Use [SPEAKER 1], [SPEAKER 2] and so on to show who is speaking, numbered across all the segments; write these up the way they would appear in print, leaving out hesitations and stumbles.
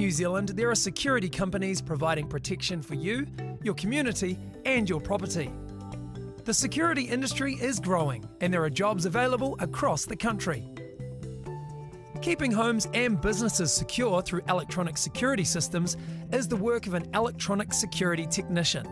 [SPEAKER 1] New Zealand, there are security companies providing protection for you, your community, and your property. The security industry is growing, and there are jobs available across the country. Keeping homes and businesses secure through electronic security systems is the work of an electronic security technician.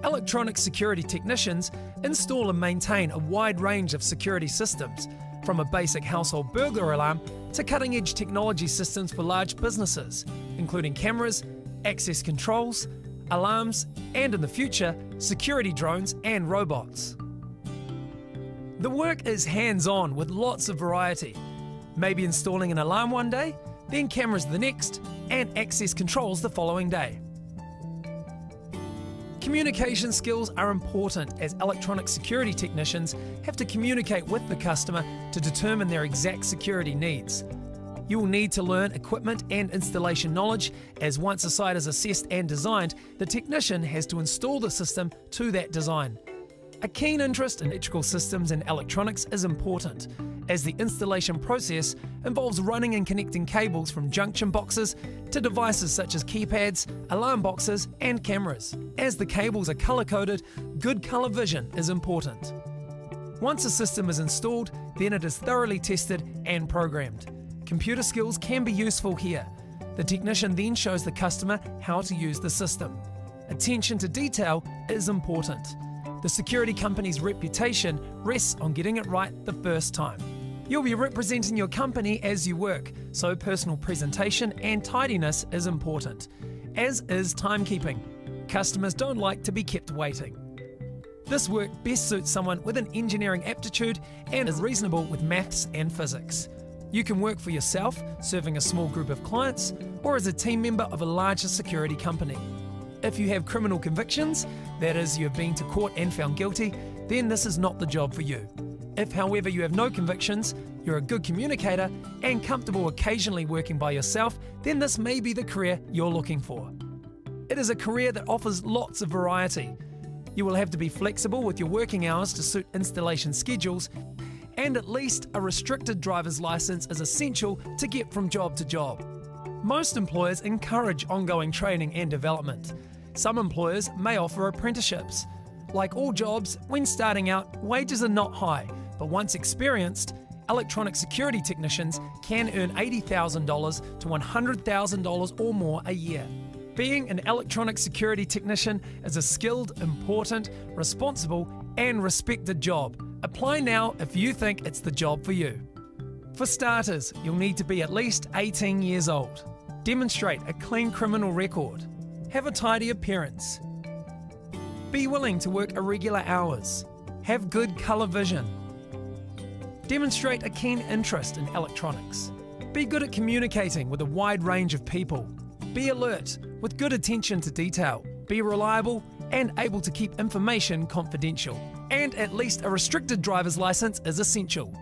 [SPEAKER 1] Electronic security technicians install and maintain a wide range of security systems, from a basic household burglar alarm to cutting-edge technology systems for large businesses, including cameras, access controls, alarms, and in the future, security drones and robots. The work is hands-on with lots of variety. Maybe installing an alarm one day, then cameras the next, and access controls the following day. Communication skills are important as electronic security technicians have to communicate with the customer to determine their exact security needs. You will need to learn equipment and installation knowledge, as once a site is assessed and designed, the technician has to install the system to that design. A keen interest in electrical systems and electronics is important, as the installation process involves running and connecting cables from junction boxes to devices such as keypads, alarm boxes, and cameras. As the cables are color-coded, good color vision is important. Once a system is installed, then it is thoroughly tested and programmed. Computer skills can be useful here. The technician then shows the customer how to use the system. Attention to detail is important. The security company's reputation rests on getting it right the first time. You'll be representing your company as you work, so personal presentation and tidiness is important, as is timekeeping. Customers don't like to be kept waiting. This work best suits someone with an engineering aptitude and is reasonable with maths and physics. You can work for yourself, serving a small group of clients, or as a team member of a larger security company. If you have criminal convictions, that is, you have been to court and found guilty, then this is not the job for you. If, however, you have no convictions, you're a good communicator, and comfortable occasionally working by yourself, then this may be the career you're looking for. It is a career that offers lots of variety. You will have to be flexible with your working hours to suit installation schedules, and at least a restricted driver's license is essential to get from job to job. Most employers encourage ongoing training and development. Some employers may offer apprenticeships. Like all jobs, when starting out, wages are not high, but once experienced, electronic security technicians can earn $80,000 to $100,000 or more a year. Being an electronic security technician is a skilled, important, responsible, and respected job. Apply now if you think it's the job for you. For starters, you'll need to be at least 18 years old. Demonstrate a clean criminal record. Have a tidy appearance. Be willing to work irregular hours. Have good colour vision. Demonstrate a keen interest in electronics. Be good at communicating with a wide range of people. Be alert, with good attention to detail. Be reliable and able to keep information confidential. And at least a restricted driver's license is essential.